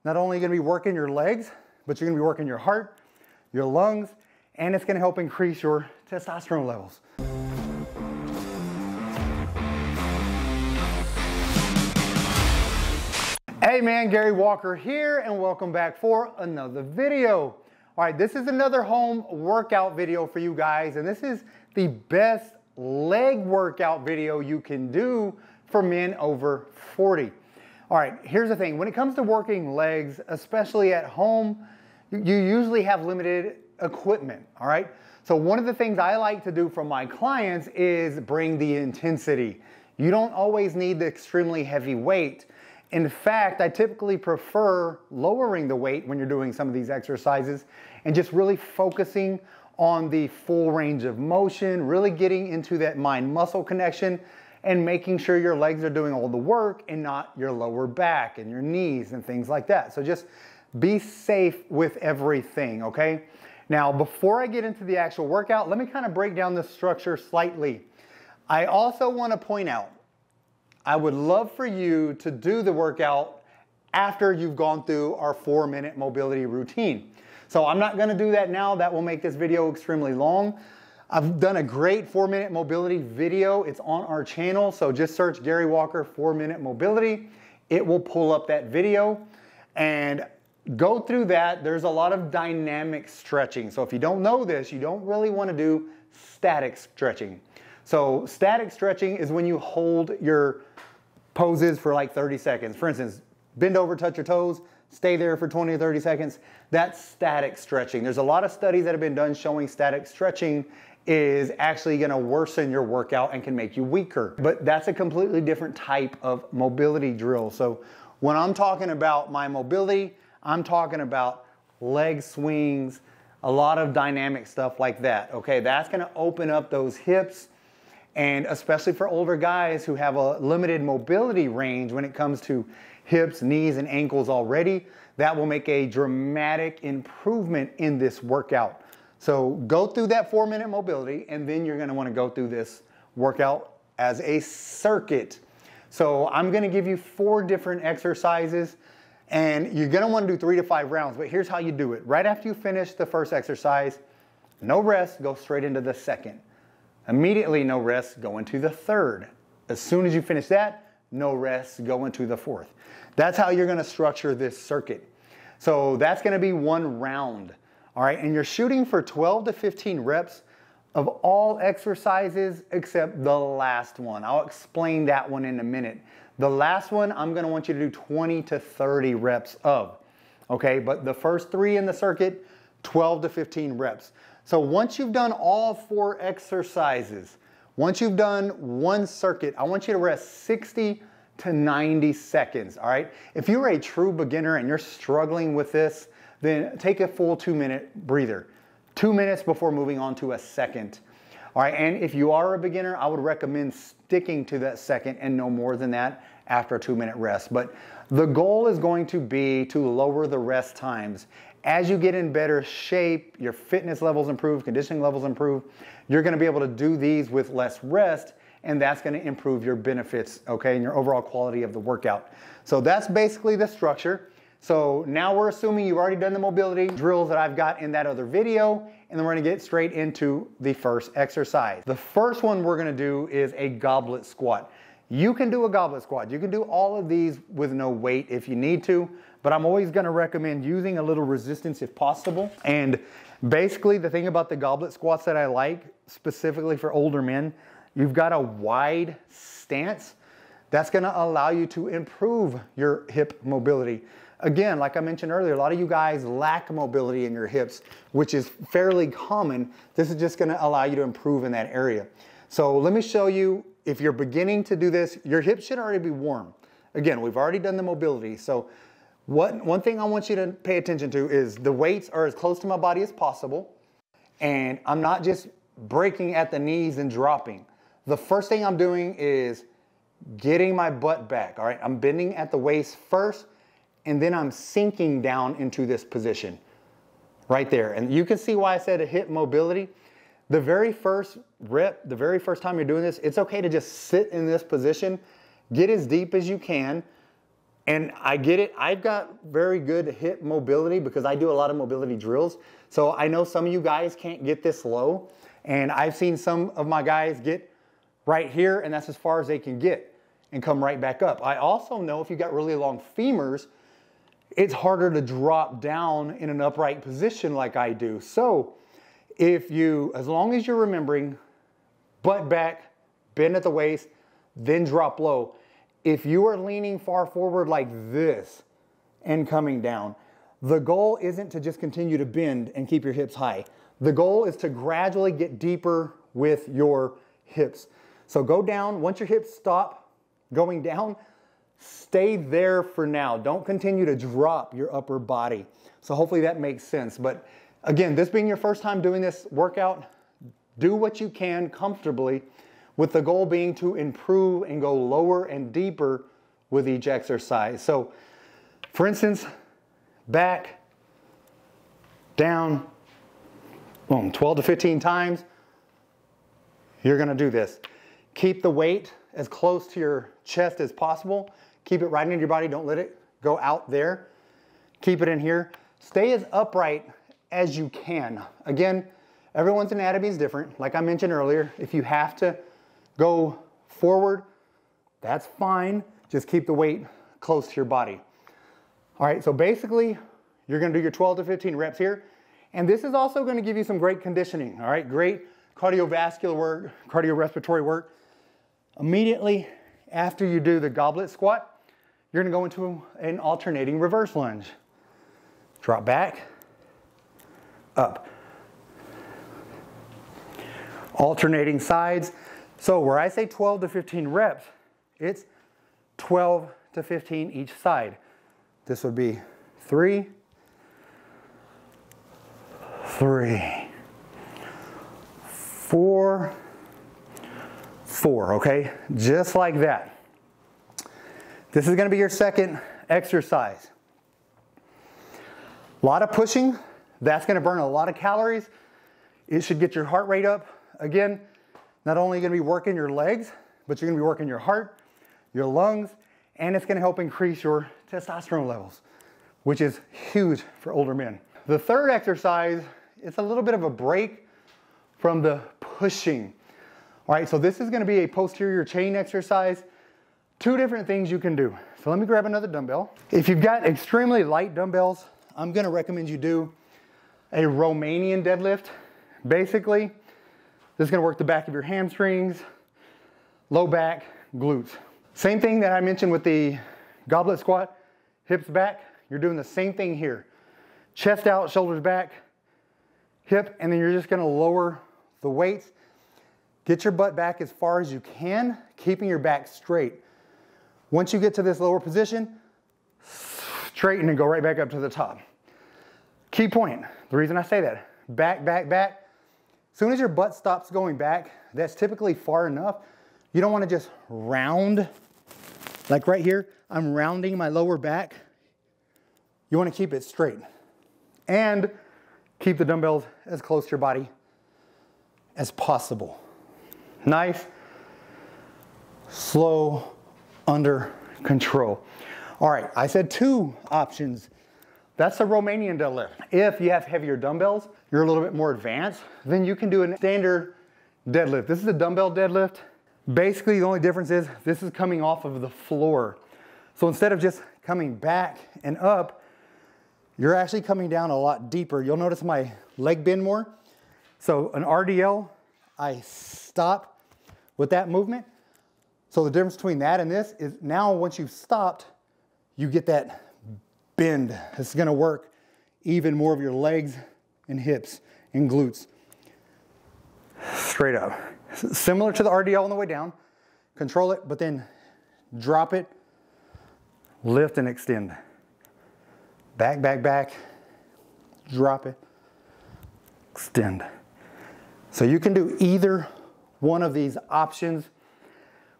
Not only are you gonna be working your legs, but you're gonna be working your heart, your lungs, and it's gonna help increase your testosterone levels. Hey man, Gary Walker here, and welcome back for another video. All right, this is another home workout video for you guys, and this is the best leg workout video you can do for men over 40. All right, here's the thing. When it comes to working legs, especially at home, you usually have limited equipment, all right? So one of the things I like to do for my clients is bring the intensity. You don't always need the extremely heavy weight. In fact, I typically prefer lowering the weight when you're doing some of these exercises and just really focusing on the full range of motion, really getting into that mind-muscle connection and making sure your legs are doing all the work and not your lower back and your knees and things like that. So just be safe with everything, okay? Now, before I get into the actual workout, let me kind of break down the structure slightly. I also want to point out, I would love for you to do the workout after you've gone through our 4-minute mobility routine. So I'm not gonna do that now. That will make this video extremely long. I've done a great 4-minute mobility video. It's on our channel. So just search Gary Walker 4-minute mobility. It will pull up that video and go through that. There's a lot of dynamic stretching. So if you don't know this, you don't really wanna do static stretching. So static stretching is when you hold your poses for like 30 seconds. For instance, bend over, touch your toes, stay there for 20 or 30 seconds. That's static stretching. There's a lot of studies that have been done showing static stretching is actually gonna worsen your workout and can make you weaker. But that's a completely different type of mobility drill. So when I'm talking about my mobility, I'm talking about leg swings, a lot of dynamic stuff like that, okay? That's gonna open up those hips, and especially for older guys who have a limited mobility range when it comes to hips, knees, and ankles already, that will make a dramatic improvement in this workout. So go through that 4-minute mobility, and then you're gonna wanna go through this workout as a circuit. So I'm gonna give you 4 different exercises, and you're gonna wanna do 3 to 5 rounds, but here's how you do it. Right after you finish the first exercise, no rest, go straight into the second. Immediately, no rest, go into the third. As soon as you finish that, no rest, go into the fourth. That's how you're gonna structure this circuit. So that's gonna be 1 round, all right? And you're shooting for 12 to 15 reps of all exercises except the last one. I'll explain that one in a minute. The last one, I'm gonna want you to do 20 to 30 reps of, okay? But the first 3 in the circuit, 12 to 15 reps. So once you've done all 4 exercises, once you've done 1 circuit, I want you to rest 60 to 90 seconds, all right? If you're a true beginner and you're struggling with this, then take a full 2-minute breather. 2 minutes before moving on to a second. All right, and if you are a beginner, I would recommend sticking to that second and no more than that after a 2-minute rest. But the goal is going to be to lower the rest times. As you get in better shape, your fitness levels improve, conditioning levels improve, you're gonna be able to do these with less rest, and that's gonna improve your benefits, okay, and your overall quality of the workout. So that's basically the structure. So now we're assuming you've already done the mobility drills that I've got in that other video, and then we're gonna get straight into the first exercise. The first one we're gonna do is a goblet squat. You can do a goblet squat. You can do all of these with no weight if you need to, but I'm always gonna recommend using a little resistance if possible. And basically the thing about the goblet squats that I like, specifically for older men, you've got a wide stance. That's gonna allow you to improve your hip mobility. Again, like I mentioned earlier, a lot of you guys lack mobility in your hips, which is fairly common. This is just gonna allow you to improve in that area. So let me show you, if you're beginning to do this, your hips should already be warm. Again, we've already done the mobility. So one thing I want you to pay attention to is the weights are as close to my body as possible. And I'm not just breaking at the knees and dropping. The first thing I'm doing is getting my butt back, all right? I'm bending at the waist first, and then I'm sinking down into this position right there. And you can see why I said a hip mobility. The very first rep, the very first time you're doing this, it's okay to just sit in this position, get as deep as you can, And I get it. I've got very good hip mobility because I do a lot of mobility drills. So I know some of you guys can't get this low. And I've seen some of my guys get right here, and that's as far as they can get and come right back up. I also know if you've got really long femurs, it's harder to drop down in an upright position like I do. So if you, as long as you're remembering, butt back, bend at the waist, then drop low. If you are leaning far forward like this and coming down, the goal isn't to just continue to bend and keep your hips high. The goal is to gradually get deeper with your hips. So go down. Once your hips stop going down, stay there for now. Don't continue to drop your upper body. So hopefully that makes sense. But again, this being your first time doing this workout, do what you can comfortably, with the goal being to improve and go lower and deeper with each exercise. So for instance, back, down, boom, 12 to 15 times, you're gonna do this. Keep the weight as close to your chest as possible. Keep it right into your body, don't let it go out there. Keep it in here. Stay as upright as you can. Again, everyone's anatomy is different. Like I mentioned earlier, if you have to go forward, that's fine. Just keep the weight close to your body. All right, so basically, you're gonna do your 12 to 15 reps here. And this is also gonna give you some great conditioning, all right? Great cardiovascular work, cardiorespiratory work. Immediately after you do the goblet squat, you're gonna go into an alternating reverse lunge. Drop back, up. Alternating sides. So where I say 12 to 15 reps, it's 12 to 15 each side. This would be 3, 3, 4, 4, okay? Just like that. This is gonna be your second exercise. A lot of pushing, that's gonna burn a lot of calories. It should get your heart rate up. Again, not only are you gonna be working your legs, but you're gonna be working your heart, your lungs, and it's gonna help increase your testosterone levels, which is huge for older men. The third exercise, it's a little bit of a break from the pushing. All right, so this is gonna be a posterior chain exercise. Two different things you can do. So let me grab another dumbbell. If you've got extremely light dumbbells, I'm gonna recommend you do a Romanian deadlift. Basically, this is gonna work the back of your hamstrings, low back, glutes. Same thing that I mentioned with the goblet squat, hips back, you're doing the same thing here. Chest out, shoulders back, hip, and then you're just gonna lower the weights. Get your butt back as far as you can, keeping your back straight. Once you get to this lower position, straighten and go right back up to the top. Key point, the reason I say that, back, back, back. As soon as your butt stops going back, that's typically far enough. You don't want to just round, like right here, I'm rounding my lower back. You want to keep it straight. And keep the dumbbells as close to your body as possible. Nice, slow, under control. All right, I said two options. That's a Romanian deadlift. If you have heavier dumbbells, you're a little bit more advanced, then you can do a standard deadlift. This is a dumbbell deadlift. Basically, the only difference is this is coming off of the floor. So instead of just coming back and up, you're actually coming down a lot deeper. You'll notice my leg bend more. So an RDL, I stop with that movement. So the difference between that and this is now once you've stopped, you get that bend. This is gonna work even more of your legs and hips and glutes. Straight up. Similar to the RDL on the way down. Control it, but then drop it, lift and extend. Back, back, back, drop it, extend. So you can do either one of these options.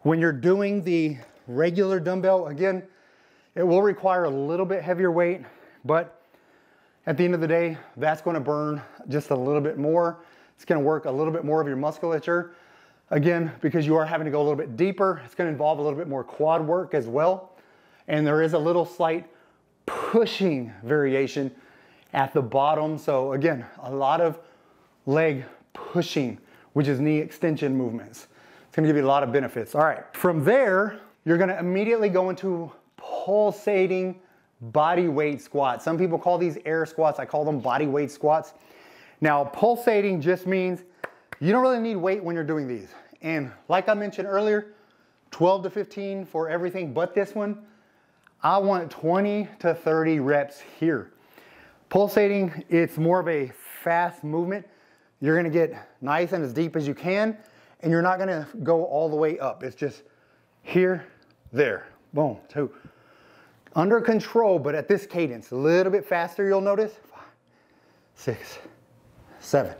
When you're doing the regular dumbbell, again, it will require a little bit heavier weight, but at the end of the day, that's going to burn just a little bit more. It's going to work a little bit more of your musculature. Again, because you are having to go a little bit deeper, it's going to involve a little bit more quad work as well. And there is a little slight pushing variation at the bottom. So again, a lot of leg pushing, which is knee extension movements. It's gonna give you a lot of benefits. All right, from there, you're gonna immediately go into pulsating body weight squats. Some people call these air squats. I call them body weight squats. Now, pulsating just means you don't really need weight when you're doing these. And like I mentioned earlier, 12 to 15 for everything but this one. I want 20 to 30 reps here. Pulsating, it's more of a fast movement. You're gonna get nice and as deep as you can, and you're not gonna go all the way up. It's just here, there, boom, 2. Under control, but at this cadence, a little bit faster, you'll notice. 5, 6, 7.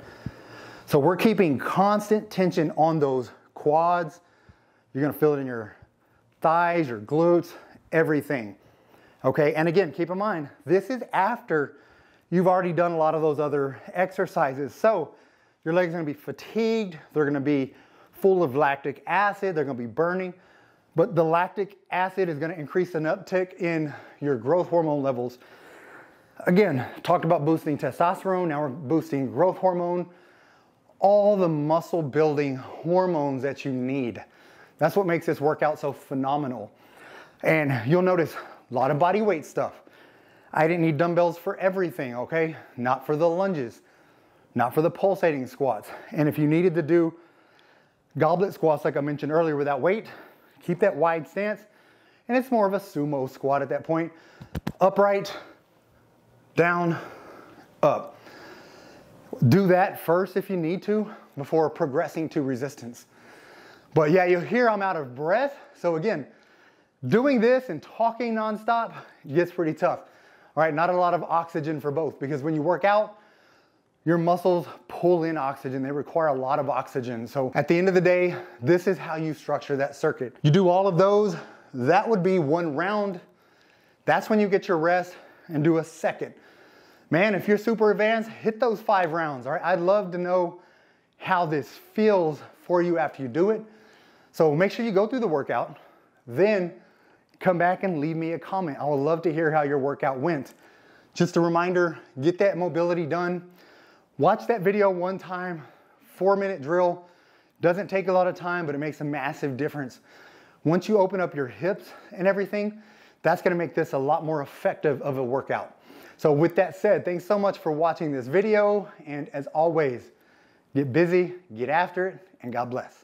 So we're keeping constant tension on those quads. You're gonna feel it in your thighs, your glutes, everything. Okay, and again, keep in mind, this is after you've already done a lot of those other exercises. So your legs are gonna be fatigued, they're gonna be full of lactic acid, they're gonna be burning, but the lactic acid is gonna increase an uptick in your growth hormone levels. Again, talked about boosting testosterone, now we're boosting growth hormone, all the muscle building hormones that you need. That's what makes this workout so phenomenal. And you'll notice a lot of body weight stuff. I didn't need dumbbells for everything, okay? Not for the lunges, not for the pulsating squats. And if you needed to do goblet squats like I mentioned earlier without weight, keep that wide stance. And it's more of a sumo squat at that point. Upright, down, up. Do that first if you need to before progressing to resistance. But yeah, you'll hear I'm out of breath. So again, doing this and talking nonstop gets pretty tough. All right, not a lot of oxygen for both, because when you work out, your muscles pull in oxygen. They require a lot of oxygen. So at the end of the day, this is how you structure that circuit. You do all of those, that would be 1 round. That's when you get your rest and do a second. Man, if you're super advanced, hit those 5 rounds, all right? I'd love to know how this feels for you after you do it. So make sure you go through the workout, then come back and leave me a comment. I would love to hear how your workout went. Just a reminder, get that mobility done. Watch that video 1 time, 4-minute drill. Doesn't take a lot of time, but it makes a massive difference. Once you open up your hips and everything, that's gonna make this a lot more effective of a workout. So with that said, thanks so much for watching this video. And as always, get busy, get after it, and God bless.